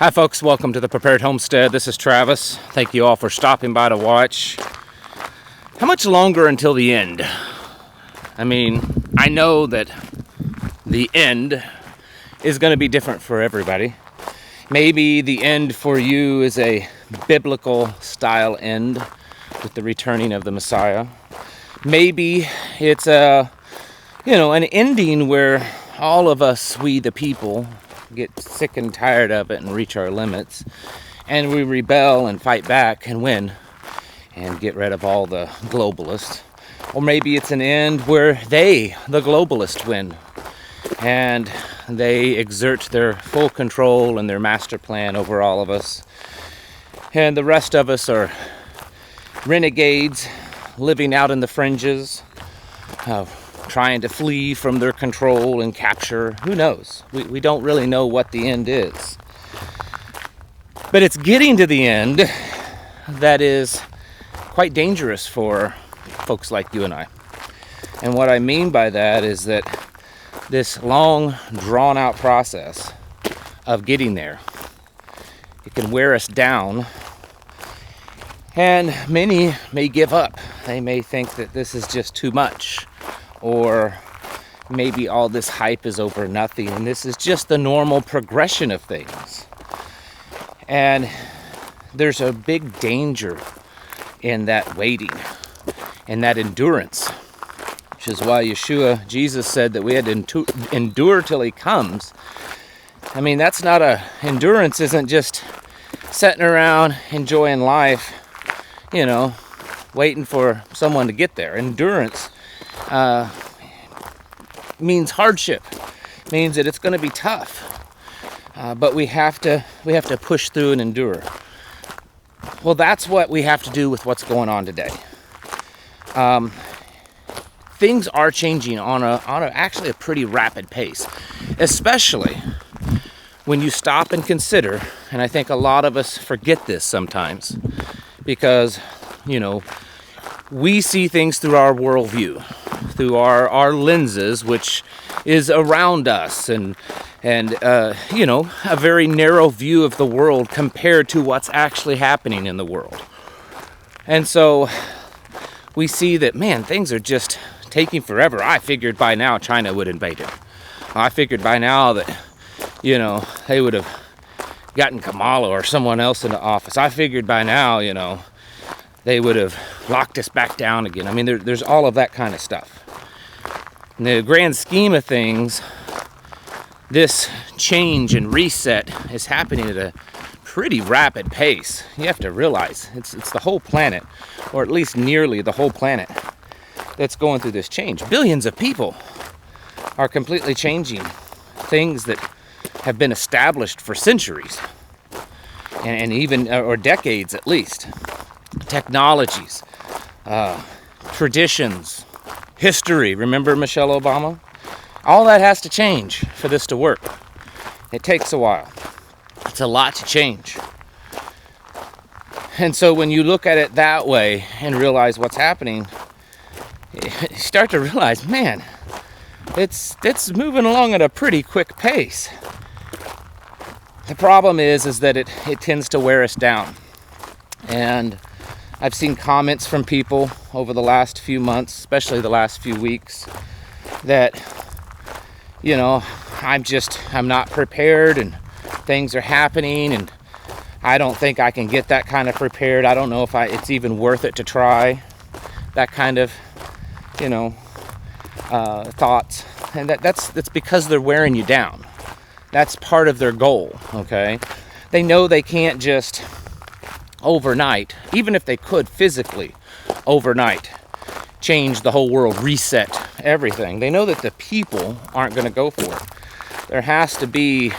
Hi folks, welcome to the Prepared Homestead. This is Travis. Thank you all for stopping by to watch. How much longer until the end? I mean, I know that the end is going to be different for everybody. Maybe the end for you is a biblical style end with the returning of the Messiah. Maybe it's an ending where all of us, we the people, get sick and tired of it and reach our limits, and we rebel and fight back and win and get rid of all the globalists. Or maybe it's an end where they, the globalists, win and they exert their full control and their master plan over all of us, and the rest of us are renegades living out in the fringes, trying to flee from their control and capture. Who knows? We don't really know what the end is. But it's getting to the end that is quite dangerous for folks like you and I. And what I mean by that is that this long, drawn-out process of getting there, it can wear us down, and many may give up. They may think that this is just too much, or maybe all this hype is over nothing, and this is just the normal progression of things. And there's a big danger in that waiting, and that endurance, which is why Jesus said that we had to endure till he comes. I mean, that's not endurance isn't just sitting around enjoying life, waiting for someone to get there. Endurance means hardship, means that it's going to be tough, but we have to push through and endure. Well, that's what we have to do with what's going on today. Things are changing on actually a pretty rapid pace, especially when you stop and consider, and I think a lot of us forget this sometimes, because we see things through our worldview, through our lenses, which is around us, and a very narrow view of the world compared to what's actually happening in the world. And so we see that, man, things are just taking forever. I figured by now China would invade it. I figured by now that, they would have gotten Kamala or someone else into office. I figured by now, they would have locked us back down again. I mean, there's all of that kind of stuff. In the grand scheme of things, this change and reset is happening at a pretty rapid pace. You have to realize it's the whole planet, or at least nearly the whole planet, that's going through this change. Billions of people are completely changing things that have been established for centuries, and even or decades at least. Technologies, traditions, history. Remember Michelle Obama? All that has to change for this to work. It takes a while. It's a lot to change. And so when you look at it that way and realize what's happening, you start to realize, man, it's moving along at a pretty quick pace. The problem is that it tends to wear us down. And I've seen comments from people over the last few months, especially the last few weeks, that, I'm not prepared, and things are happening, and I don't think I can get that kind of prepared. I don't know if it's even worth it to try that kind of, thoughts. And that's because they're wearing you down. That's part of their goal, okay? They know they can't just overnight, even if they could physically overnight, change the whole world, reset everything. They know that the people aren't going to go for it. There has to be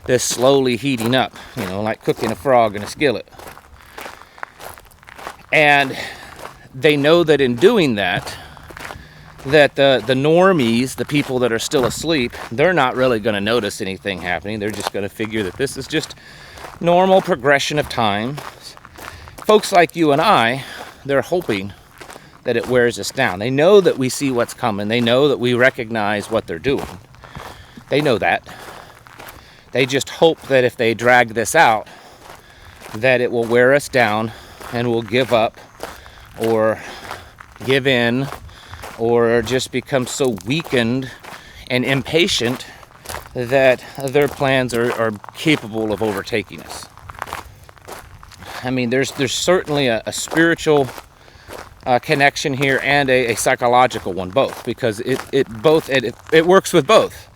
this slowly heating up, like cooking a frog in a skillet. And they know that in doing that the normies, the people that are still asleep, they're not really going to notice anything happening. They're just going to figure that this is just normal progression of time. Folks like you and I, they're hoping that it wears us down. They know that we see what's coming. They know that we recognize what they're doing. They know that. They just hope that if they drag this out, that it will wear us down and we'll give up or give in or just become so weakened and impatient that their plans are capable of overtaking us. I mean, there's certainly a spiritual connection here and a psychological one, both, because it works with both.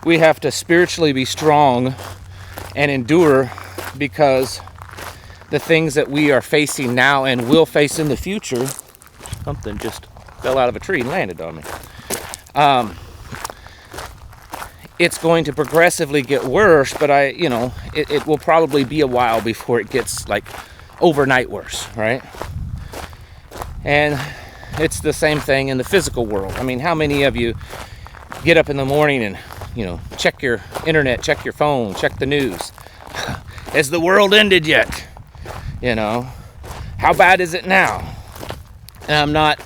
We have to spiritually be strong and endure, because the things that we are facing now and will face in the future, something just fell out of a tree and landed on me. It's going to progressively get worse, but it will probably be a while before it gets like overnight worse, right? And it's the same thing in the physical world. I mean, how many of you get up in the morning and, check your internet, check your phone, check the news? Has the world ended yet? How bad is it now? And I'm not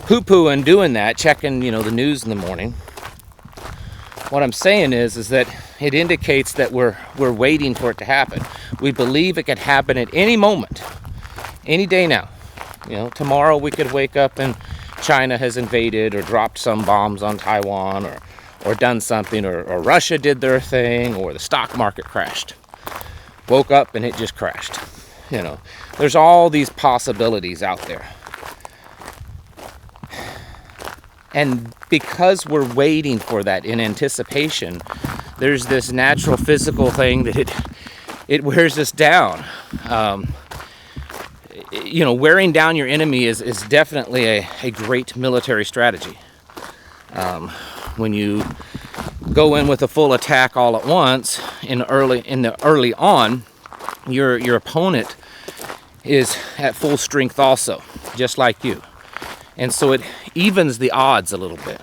poo-pooing doing that, checking, the news in the morning. What I'm saying is that it indicates that we're waiting for it to happen. We believe it could happen at any moment, any day now. Tomorrow we could wake up and China has invaded or dropped some bombs on Taiwan or done something, or Russia did their thing, or the stock market crashed. Woke up and it just crashed. There's all these possibilities out there. And because we're waiting for that in anticipation, there's this natural physical thing that it wears us down. Wearing down your enemy is definitely a great military strategy. When you go in with a full attack all at once early on, your opponent is at full strength also, just like you. And so it evens the odds a little bit.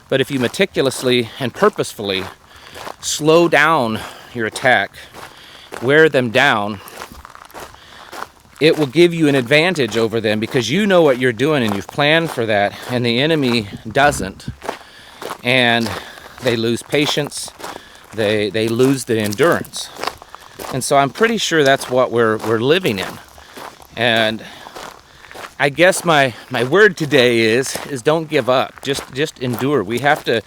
But if you meticulously and purposefully slow down your attack, wear them down, it will give you an advantage over them, because you know what you're doing and you've planned for that, and the enemy doesn't. And they lose patience, they lose the endurance. And so I'm pretty sure that's what we're living in. And I guess my word today is don't give up. Just endure. We have to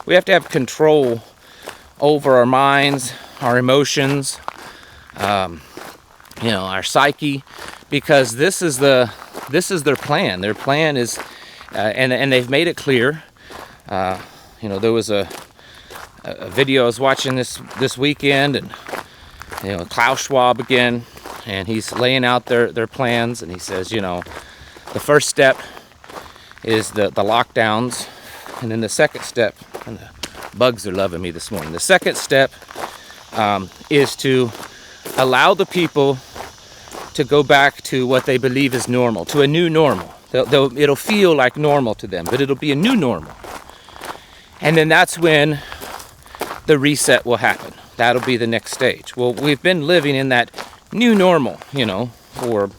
have control over our minds, our emotions, our psyche, because this is their plan. Their plan is, and they've made it clear. There was a video I was watching this weekend, and Klaus Schwab again, and he's laying out their plans, and he says, the first step is the lockdowns, and then the second step, and the bugs are loving me this morning. The second step is to allow the people to go back to what they believe is normal, to a new normal. It'll feel like normal to them, but it'll be a new normal. And then that's when the reset will happen. That'll be the next stage. Well, we've been living in that new normal, for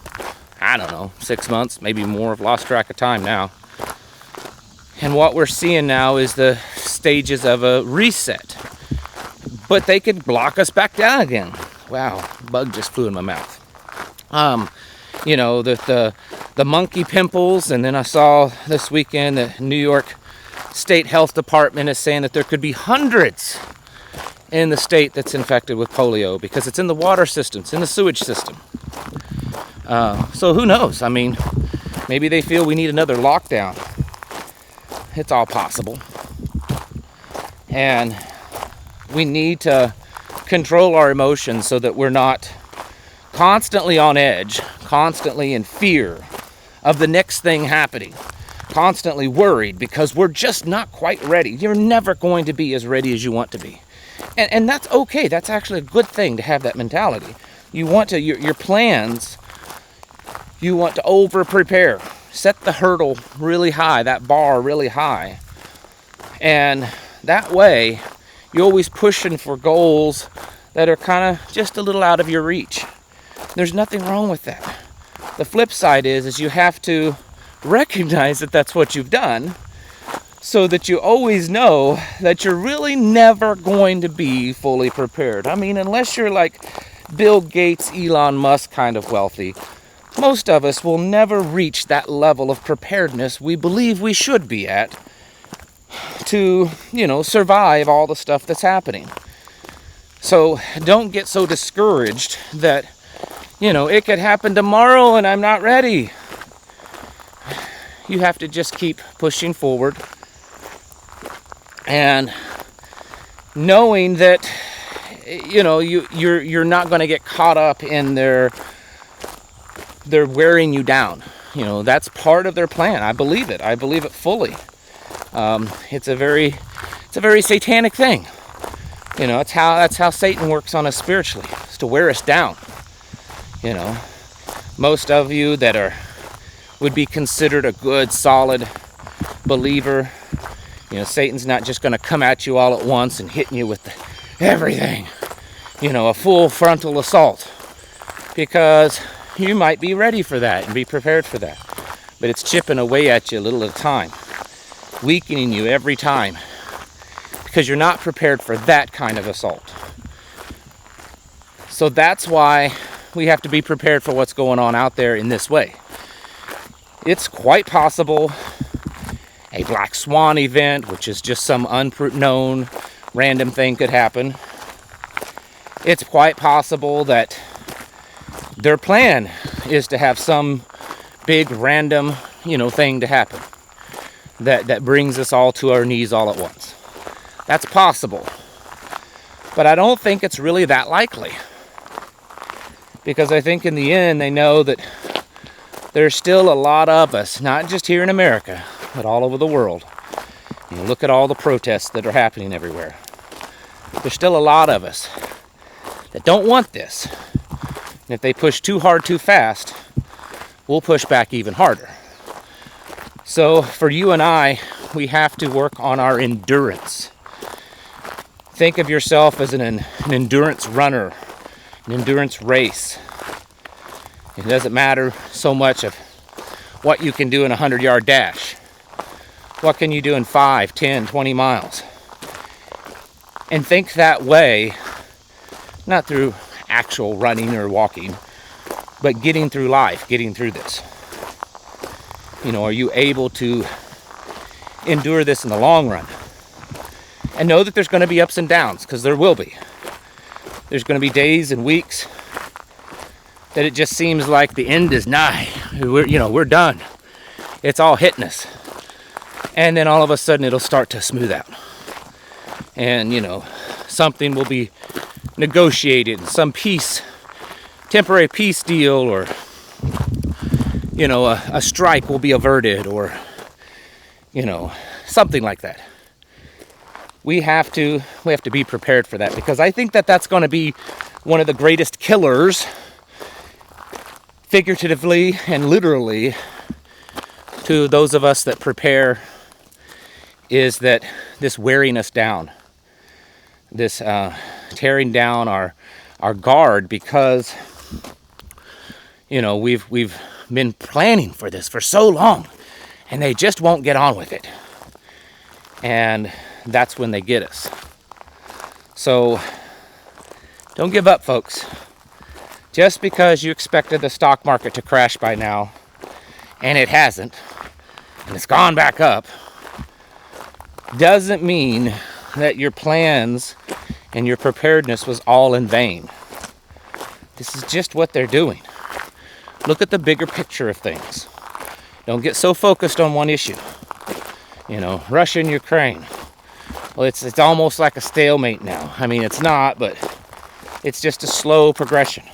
6 months, maybe more. I've lost track of time now. And what we're seeing now is the stages of a reset. But they could block us back down again. Wow, bug just flew in my mouth. The monkey pimples, and then I saw this weekend the New York State Health Department is saying that there could be hundreds in the state that's infected with polio, because it's in the water system, it's in the sewage system. So who knows? I mean, maybe they feel we need another lockdown. It's all possible. And we need to control our emotions so that we're not constantly on edge, constantly in fear of the next thing happening, constantly worried because we're just not quite ready. You're never going to be as ready as you want to be. And that's okay. That's actually a good thing to have that mentality. You want to, your plans, you want to over-prepare. Set the hurdle really high, that bar really high. And that way, you're always pushing for goals that are kind of just a little out of your reach. There's nothing wrong with that. The flip side is you have to recognize that that's what you've done, so that you always know that you're really never going to be fully prepared. I mean, unless you're like Bill Gates, Elon Musk kind of wealthy, most of us will never reach that level of preparedness we believe we should be at to, survive all the stuff that's happening. So don't get so discouraged that, it could happen tomorrow and I'm not ready. You have to just keep pushing forward and knowing that, you're not going to get caught up in they're wearing you down. That's part of their plan. I believe it. I believe it fully. It's a very satanic thing. That's how Satan works on us spiritually. It's to wear us down. Most of you that would be considered a good, solid believer, Satan's not just going to come at you all at once and hitting you with everything. A full frontal assault, because you might be ready for that and be prepared for that. But it's chipping away at you a little at a time, weakening you every time, because you're not prepared for that kind of assault. So that's why we have to be prepared for what's going on out there in this way. It's quite possible a black swan event, which is just some unknown random thing, could happen. It's quite possible that their plan is to have some big random, thing to happen that brings us all to our knees all at once. That's possible. But I don't think it's really that likely. Because I think in the end they know that there's still a lot of us, not just here in America, but all over the world. Look at all the protests that are happening everywhere. There's still a lot of us that don't want this. And if they push too hard too fast, we'll push back even harder. So for you and I, we have to work on our endurance. Think of yourself as an endurance runner, an endurance race. It doesn't matter so much of what you can do in a 100-yard dash. What can you do in 5, 10, 20 miles? And think that way, not through actual running or walking, but getting through life, getting through this. Are you able to endure this in the long run? And know that there's going to be ups and downs, because there will be. There's going to be days and weeks that it just seems like the end is nigh. We're done. It's all hitting us. And then all of a sudden it'll start to smooth out. And, something will be negotiated, some temporary peace deal, or, a strike will be averted, or, something like that. We have to be prepared for that, because I think that that's going to be one of the greatest killers, figuratively and literally, to those of us that prepare, is that this wearing us down, this tearing down our guard, because we've been planning for this for so long, and they just won't get on with it, and that's when they get us. So don't give up, folks. Just because you expected the stock market to crash by now, and it hasn't, and it's gone back up, doesn't mean that your plans and your preparedness was all in vain. This is just what they're doing. Look at the bigger picture of things. Don't get so focused on one issue. Russia and Ukraine. Well, it's almost like a stalemate now. I mean, it's not, but it's just a slow progression.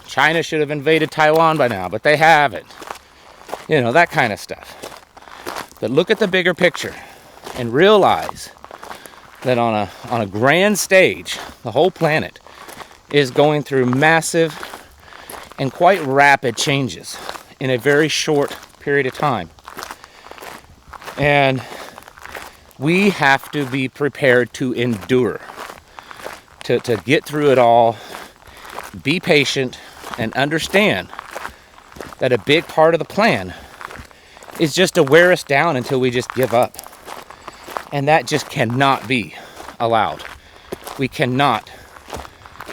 China should have invaded Taiwan by now, but they haven't. That kind of stuff. But look at the bigger picture and realize that on a grand stage, the whole planet is going through massive and quite rapid changes in a very short period of time. And we have to be prepared to endure, to get through it all, be patient, and understand that a big part of the plan is just to wear us down until we just give up. And that just cannot be allowed. We cannot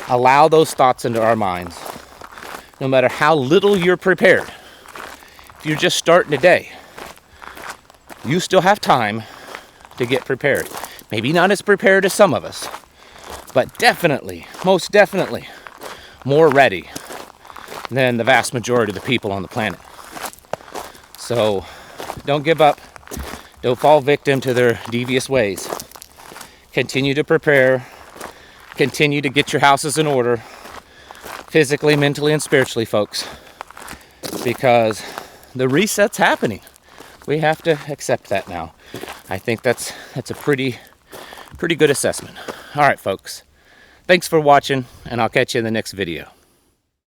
allow those thoughts into our minds. No matter how little you're prepared, if you're just starting today, you still have time to get prepared. Maybe not as prepared as some of us, but definitely, most definitely, more ready than the vast majority of the people on the planet. So don't give up. Don't fall victim to their devious ways. Continue to prepare. Continue to get your houses in order, physically, mentally, and spiritually, folks, because the reset's happening. We have to accept that now. I think that's a pretty good assessment. All right, folks. Thanks for watching, and I'll catch you in the next video.